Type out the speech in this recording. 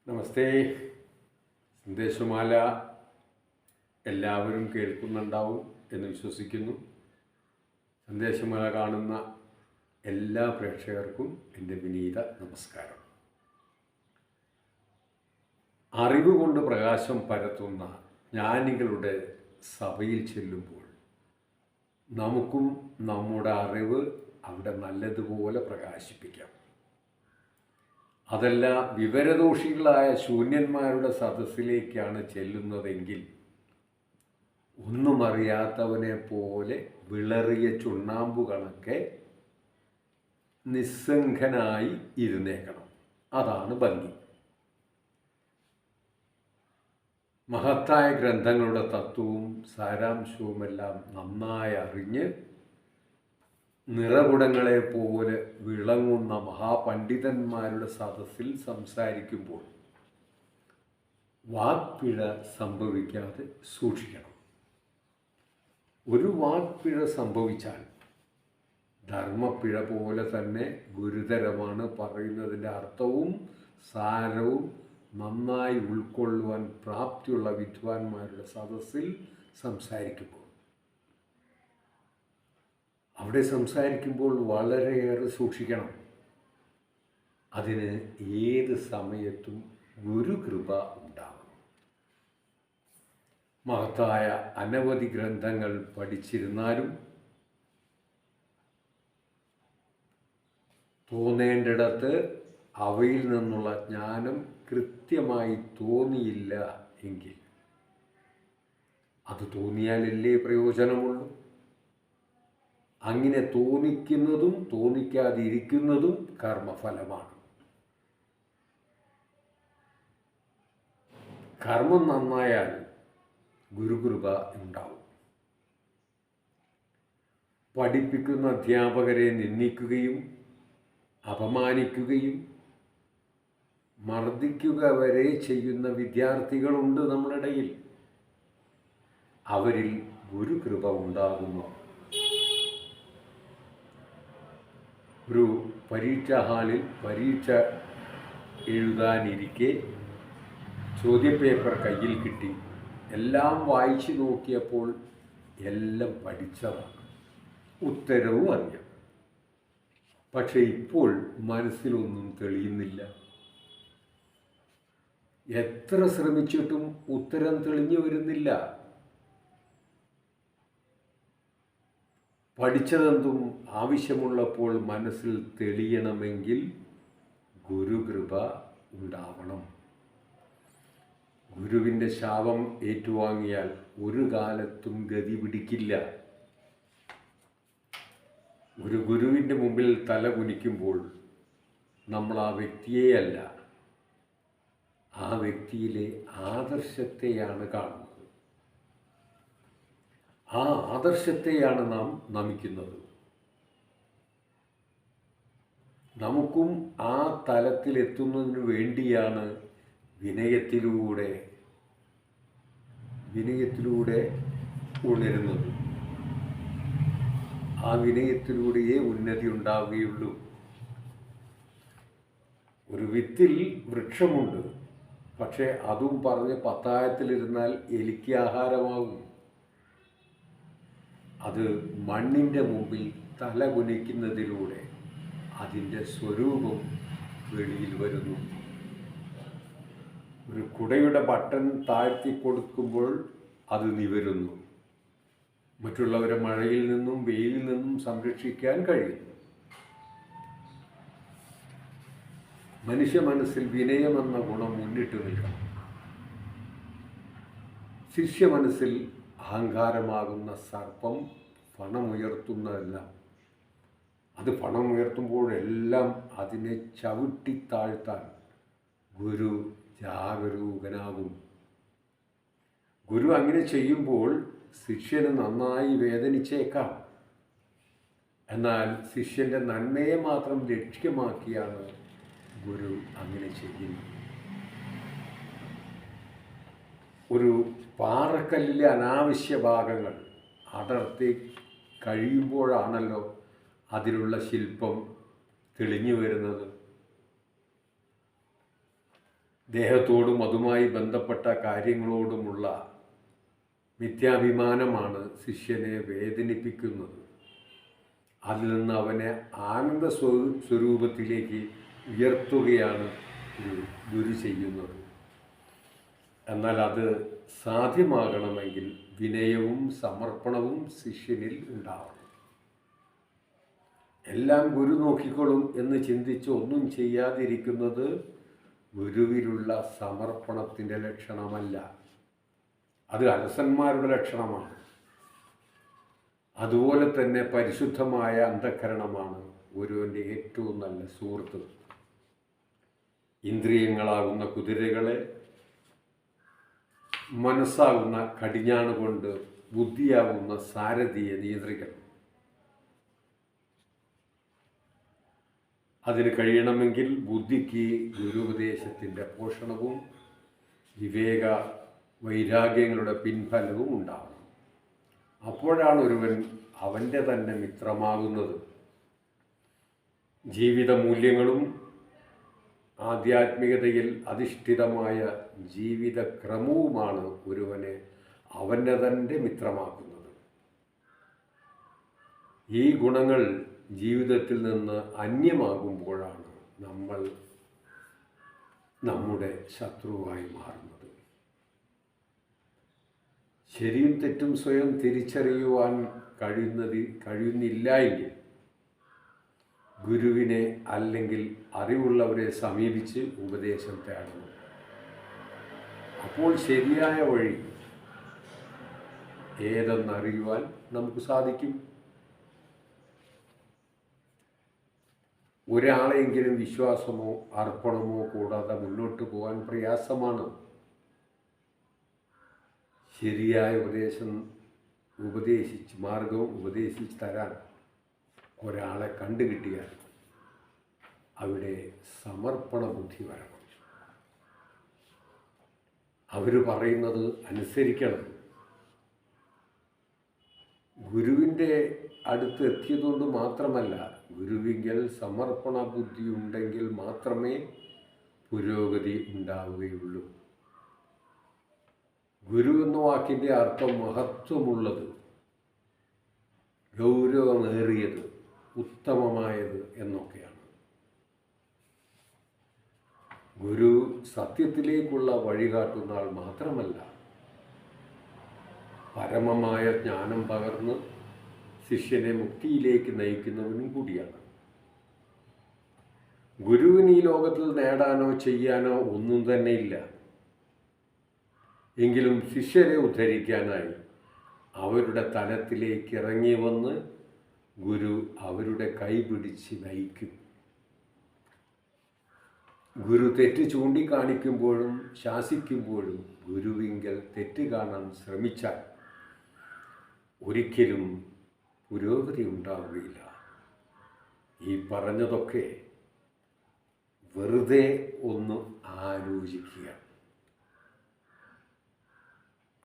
നമസ്തേ. സന്ദേശമാല എല്ലാവരും കേൾക്കുന്നുണ്ടാവും എന്ന് വിശ്വസിക്കുന്നു. സന്ദേശമാല കാണുന്ന എല്ലാ പ്രേക്ഷകർക്കും എൻ്റെ വിനീത നമസ്കാരം. അറിവ് കൊണ്ട് പ്രകാശം പരത്തുന്ന ജ്ഞാനികളുടെ സഭയിൽ ചെല്ലുമ്പോൾ നമുക്കും നമ്മുടെ അറിവ് അവിടെ നല്ലതുപോലെ പ്രകാശിപ്പിക്കാം. അതല്ല വിവരദോഷികളായ ശൂന്യന്മാരുടെ സദസ്സിലേക്കാണ് ചെല്ലുന്നതെങ്കിൽ ഒന്നും അറിയാത്തവനെ പോലെ വിളറിയ ചുണ്ണാമ്പു കണക്കെ നിസ്സംഗനായി ഇരുന്നേക്കണം. അതാണ് ഭംഗി. മഹത്തായ ഗ്രന്ഥങ്ങളുടെ തത്വവും സാരാംശവുമെല്ലാം നന്നായി അറിഞ്ഞ് നിറകുടങ്ങളെ പോലെ വിളങ്ങുന്ന മഹാപണ്ഡിതന്മാരുടെ സദസ്സിൽ സംസാരിക്കുമ്പോൾ വാക്പിഴ സംഭവിക്കാതെ സൂക്ഷിക്കണം. ഒരു വാക്പിഴ സംഭവിച്ചാൽ ധർമ്മപ്പിഴ പോലെ തന്നെ ഗുരുതരമാണ്. പറയുന്നതിൻ്റെ അർത്ഥവും സാരവും നന്നായി ഉൾക്കൊള്ളുവാൻ പ്രാപ്തിയുള്ള വിദ്വാൻമാരുടെ സദസ്സിൽ സംസാരിക്കുമ്പോൾ അവിടെ സംസാരിക്കുമ്പോൾ വളരെയേറെ സൂക്ഷിക്കണം. അതിന് ഏത് സമയത്തും ഗുരുകൃപ ഉണ്ടാവണം. മഹത്തായ അനവധി ഗ്രന്ഥങ്ങൾ പഠിച്ചിരുന്നാലും തോന്നേണ്ടിടത്ത് അവയിൽ നിന്നുള്ള ജ്ഞാനം കൃത്യമായി തോന്നിയില്ല എങ്കിൽ അത് തോന്നിയാലല്ലേ പ്രയോജനമുള്ളൂ. അങ്ങനെ തോന്നിക്കുന്നതും തോന്നിക്കാതിരിക്കുന്നതും കർമ്മഫലമാണ്. കർമ്മം നന്നായാൽ ഗുരുകൃപ ഉണ്ടാവും. പഠിപ്പിക്കുന്ന അധ്യാപകരെ നിന്ദിക്കുകയും അപമാനിക്കുകയും മർദ്ദിക്കുക വരെ ചെയ്യുന്ന വിദ്യാർത്ഥികളുണ്ട് നമ്മളിടയിൽ. അവരിൽ ഗുരുകൃപ ഉണ്ടാകുന്നു. ഒരു പരീക്ഷാ ഹാളിൽ പരീക്ഷ എഴുതാനിരിക്കെ ചോദ്യപേപ്പർ കയ്യിൽ കിട്ടി. എല്ലാം വായിച്ചു നോക്കിയപ്പോൾ എല്ലാം പഠിച്ചതാണ്, ഉത്തരവും അറിയാം. പക്ഷെ ഇപ്പോൾ മനസ്സിലൊന്നും തെളിയുന്നില്ല. എത്ര ശ്രമിച്ചിട്ടും ഉത്തരം തെളിഞ്ഞു വരുന്നില്ല. പഠിച്ചതെന്തും ആവശ്യമുള്ളപ്പോൾ മനസ്സിൽ തെളിയണമെങ്കിൽ ഗുരുകൃപ ഉണ്ടാവണം. ഗുരുവിൻ്റെ ശാപം ഏറ്റുവാങ്ങിയാൽ ഒരു കാലത്തും ഗതി പിടിക്കില്ല. ഒരു ഗുരുവിൻ്റെ മുമ്പിൽ തല കുനിക്കുമ്പോൾ നമ്മൾ ആ വ്യക്തിയെയല്ല, ആ വ്യക്തിയിലെ ആദർശത്തെയാണ് കാണുന്നത്. ആ ആദർശത്തെയാണ് നാം നമിക്കുന്നത്. നമുക്കും ആ തലത്തിലെത്തുന്നതിന് വേണ്ടിയാണ് വിനയത്തിലൂടെ ഉണരുന്നത്. ആ വിനയത്തിലൂടെയേ ഉന്നതി ഉണ്ടാവുകയുള്ളൂ. ഒരു വിത്തിൽ വൃക്ഷമുണ്ട്, പക്ഷേ അതും പറഞ്ഞ് പത്തായത്തിലിരുന്നാൽ എലിക്ക് ആഹാരമാകും. അത് മണ്ണിൻ്റെ മുമ്പിൽ തല കുനിക്കുന്നതിലൂടെ അതിൻ്റെ സ്വരൂപം വെളിയിൽ വരുന്നു. ഒരു കുടയുടെ ബട്ടൺ താഴ്ത്തി കൊടുക്കുമ്പോൾ അത് നിവരുന്നു. മറ്റുള്ളവരെ മഴയിൽ നിന്നും വെയിലിൽ നിന്നും സംരക്ഷിക്കാൻ കഴിയുന്നു. മനുഷ്യ മനസ്സിൽ വിനയമെന്ന ഗുണം മുന്നിട്ട് നിൽക്കണം. ശിഷ്യ മനസ്സിൽ അഹങ്കാരമാകുന്ന സർപ്പം പണമുയർത്തുന്നതല്ല. അത് പണമുയർത്തുമ്പോഴെല്ലാം അതിനെ ചവിട്ടിത്താഴ്ത്താൻ ഗുരു ജാഗരൂകനാകും. ഗുരു അങ്ങനെ ചെയ്യുമ്പോൾ ശിഷ്യന് നന്നായി വേദനിച്ചേക്കാം. എന്നാൽ ശിഷ്യൻ്റെ നന്മയെ മാത്രം ലക്ഷ്യമാക്കിയാണ് ഗുരു അങ്ങനെ ചെയ്യുന്നത്. ഒരു പാറക്കല്ലിലെ അനാവശ്യ ഭാഗങ്ങൾ അടർത്തി കഴിയുമ്പോഴാണല്ലോ അതിലുള്ള ശില്പം തെളിഞ്ഞു വരുന്നത്. ദേഹത്തോടും അതുമായി ബന്ധപ്പെട്ട കാര്യങ്ങളോടുമുള്ള മിഥ്യാഭിമാനമാണ് ശിഷ്യനെ വേദനിപ്പിക്കുന്നത്. അതിൽ നിന്ന് അവനെ ആനന്ദ സ്വരൂപത്തിലേക്ക് ഉയർത്തുകയാണ് ഗുരു ചെയ്യുന്നത്. എന്നാൽ അത് സാധ്യമാകണമെങ്കിൽ വിനയവും സമർപ്പണവും ശിഷ്യനിൽ ഉണ്ടാവണം. എല്ലാം ഗുരു നോക്കിക്കൊള്ളും എന്ന് ചിന്തിച്ച് ഒന്നും ചെയ്യാതിരിക്കുന്നത് ഗുരുവിലുള്ള സമർപ്പണത്തിൻ്റെ ലക്ഷണമല്ല, അത് അലസന്മാരുടെ ലക്ഷണമാണ്. അതുപോലെ തന്നെ പരിശുദ്ധമായ അന്ധഃകരണമാണ് ഗുരുവിൻ്റെ ഏറ്റവും നല്ല സുഹൃത്ത്. ഇന്ദ്രിയങ്ങളാകുന്ന കുതിരകളെ മനസ്സാകുന്ന കടിഞ്ഞാണ് കൊണ്ട് ബുദ്ധിയാകുന്ന സാരഥിയെ നിയന്ത്രിക്കണം. അതിന് കഴിയണമെങ്കിൽ ബുദ്ധിക്ക് ഗുരുപദേശത്തിൻ്റെ പോഷണവും വിവേക വൈരാഗ്യങ്ങളുടെ പിൻഫലവും ഉണ്ടാവണം. അപ്പോഴാണ് ഒരുവൻ അവൻ്റെ തന്നെ മിത്രമാകുന്നത്. ജീവിത മൂല്യങ്ങളും ആധ്യാത്മികതയിൽ അധിഷ്ഠിതമായ ജീവിതക്രമവുമാണ് ഒരുവനെ അവൻ്റെ തന്നെ മിത്രമാക്കുന്നത്. ഈ ഗുണങ്ങൾ ജീവിതത്തിൽ നിന്ന് അന്യമാകുമ്പോഴാണ് നമ്മൾ നമ്മുടെ ശത്രുവായി മാറുന്നത്. ശരിയും തെറ്റും സ്വയം തിരിച്ചറിയുവാൻ കഴിയുന്നില്ല എങ്കിൽ ഗുരുവിനെ അല്ലെങ്കിൽ അറിവുള്ളവരെ സമീപിച്ച് ഉപദേശം തേടണം. അപ്പോൾ ശരിയായ വഴി ഏതെന്നറിയുവാൻ നമുക്ക് സാധിക്കും. ഒരാളെങ്കിലും വിശ്വാസമോ അർപ്പണമോ കൂടാതെ മുന്നോട്ട് പോകാൻ പ്രയാസമാണ്. ശരിയായ മാർഗവും ഉപദേശിച്ച് തരാൻ ഒരാളെ കണ്ടുകിട്ടിയാൽ അവിടെ സമർപ്പണ ബുദ്ധി വരണം. അവർ പറയുന്നത് അനുസരിക്കണം. ഗുരുവിൻ്റെ അടുത്ത് എത്തിയതുകൊണ്ട് മാത്രമല്ല, ഗുരുവിങ്കൽ സമർപ്പണ ബുദ്ധി ഉണ്ടെങ്കിൽ മാത്രമേ പുരോഗതി ഉണ്ടാവുകയുള്ളൂ. ഗുരു എന്ന വാക്കിൻ്റെ അർത്ഥം മഹത്വമുള്ളത്, ഗൗരവമേറിയത്, ഉത്തമമായത് എന്നൊക്കെയാണ്. ഗുരു സത്യത്തിലേക്കുള്ള വഴികാട്ടുന്ന ആൾ മാത്രമല്ല, പരമമായ ജ്ഞാനം പകർന്ന് ശിഷ്യനെ മുക്തിയിലേക്ക് നയിക്കുന്നവനും കൂടിയാണ്. ഗുരുവിന് ഈ ലോകത്തിൽ നേടാനോ ചെയ്യാനോ ഒന്നും തന്നെ ഇല്ല. എങ്കിലും ശിഷ്യരെ ഉദ്ധരിക്കാനായി അവരുടെ തലത്തിലേക്ക് ഇറങ്ങി വന്ന് ഗുരു അവരുടെ കൈപിടിച്ച് നയിക്കും. ഗുരു തെറ്റ് ചൂണ്ടിക്കാണിക്കുമ്പോഴും ശാസിക്കുമ്പോഴും ഗുരുവിങ്കൽ തെറ്റ് കാണാൻ ശ്രമിച്ചാൽ ഒരിക്കലും പുരോഗതി ഉണ്ടാവുകയില്ല. ഈ പറഞ്ഞതൊക്കെ വെറുതെ ഒന്ന് ആലോചിക്കുക.